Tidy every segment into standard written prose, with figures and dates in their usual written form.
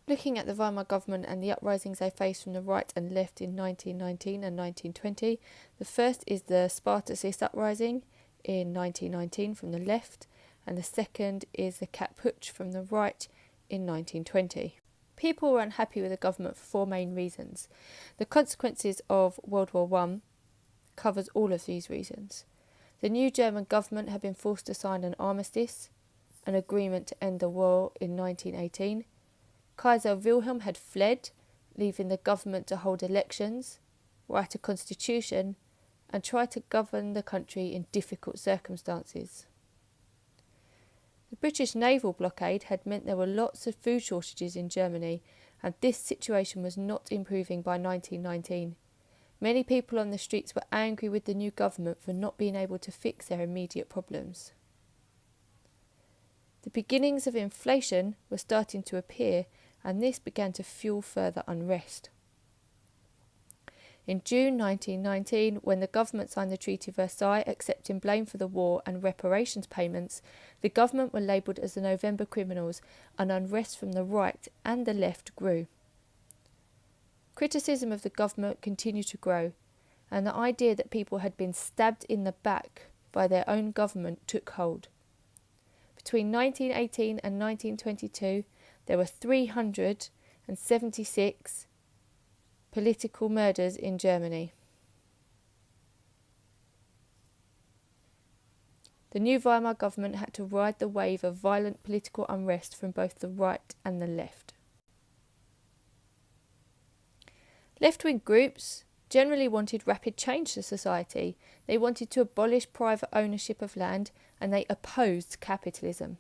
Looking at the Weimar government and the uprisings they faced from the right and left in 1919 and 1920, the first is the Spartacist uprising in 1919 from the left, and the second is the Kapp Putsch from the right in 1920. People were unhappy with the government for four main reasons. The consequences of World War I covers all of these reasons. The new German government had been forced to sign an armistice, an agreement to end the war in 1918. Kaiser Wilhelm had fled, leaving the government to hold elections, write a constitution, and try to govern the country in difficult circumstances. The British naval blockade had meant there were lots of food shortages in Germany, and this situation was not improving by 1919. Many people on the streets were angry with the new government for not being able to fix their immediate problems. The beginnings of inflation were starting to appear, and this began to fuel further unrest. In June 1919, when the government signed the Treaty of Versailles accepting blame for the war and reparations payments, the government were labelled as the November criminals, and unrest from the right and the left grew. Criticism of the government continued to grow, and the idea that people had been stabbed in the back by their own government took hold. Between 1918 and 1922, there were 376 political murders in Germany. The new Weimar government had to ride the wave of violent political unrest from both the right and the left. Left-wing groups generally wanted rapid change to society. They wanted to abolish private ownership of land, and they opposed capitalism.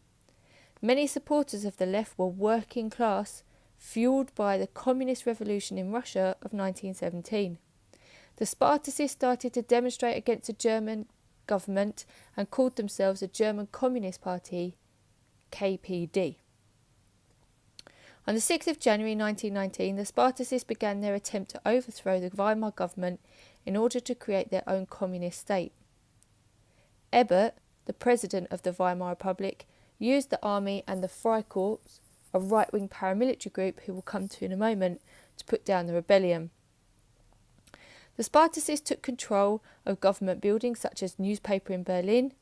Many supporters of the left were working class, fueled by the communist revolution in Russia of 1917. The Spartacists started to demonstrate against the German government and called themselves the German Communist Party, KPD. On the 6th of January 1919, the Spartacists began their attempt to overthrow the Weimar government in order to create their own communist state. Ebert, the president of the Weimar Republic, used the army and the Freikorps, a right-wing paramilitary group who we'll come to in a moment, to put down the rebellion. The Spartacists took control of government buildings such as newspaper in Berlin,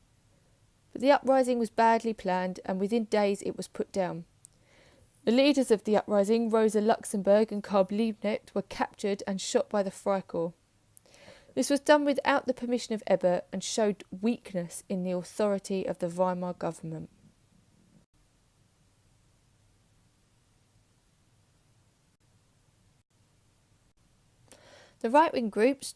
but the uprising was badly planned and within days it was put down. The leaders of the uprising, Rosa Luxemburg and Karl Liebknecht, were captured and shot by the Freikorps. This was done without the permission of Ebert and showed weakness in the authority of the Weimar government. The right-wing groups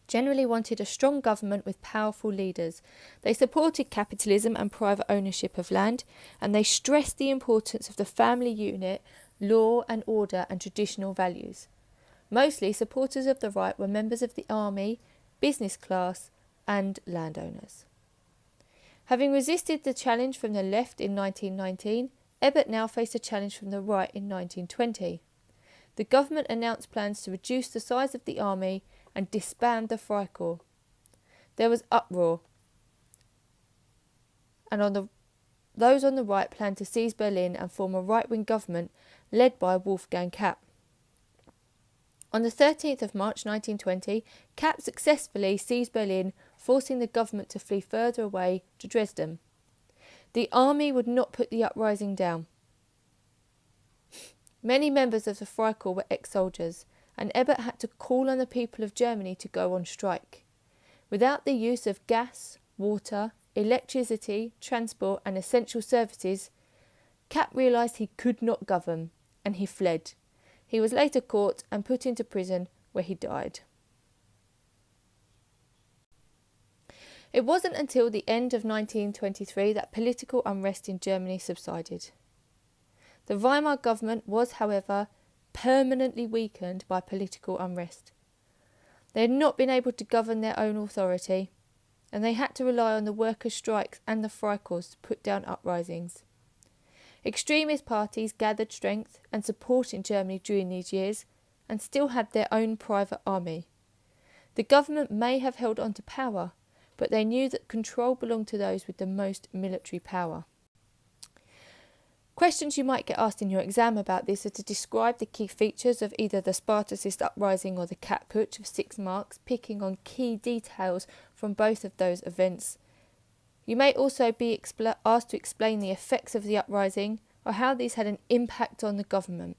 generally wanted a strong government with powerful leaders. They supported capitalism and private ownership of land, and they stressed the importance of the family unit, law and order and traditional values. Mostly supporters of the right were members of the army, business class and landowners. Having resisted the challenge from the left in 1919, Ebert now faced a challenge from the right in 1920. The government announced plans to reduce the size of the army and disband the Freikorps. There was uproar, and those on the right planned to seize Berlin and form a right-wing government led by Wolfgang Kapp. On the 13th of March 1920, Kapp successfully seized Berlin, forcing the government to flee further away to Dresden. The army would not put the uprising down. Many members of the Freikorps were ex-soldiers, and Ebert had to call on the people of Germany to go on strike. Without the use of gas, water, electricity, transport and essential services, Kapp realised he could not govern, and he fled. He was later caught and put into prison, where he died. It wasn't until the end of 1923 that political unrest in Germany subsided. The Weimar government was, however, permanently weakened by political unrest. They had not been able to govern their own authority, and they had to rely on the workers' strikes and the Freikorps to put down uprisings. Extremist parties gathered strength and support in Germany during these years and still had their own private army. The government may have held on to power, but they knew that control belonged to those with the most military power. Questions you might get asked in your exam about this are to describe the key features of either the Spartacist uprising or the Cat Putsch of 6 marks, picking on key details from both of those events. You may also be asked to explain the effects of the uprising or how these had an impact on the government.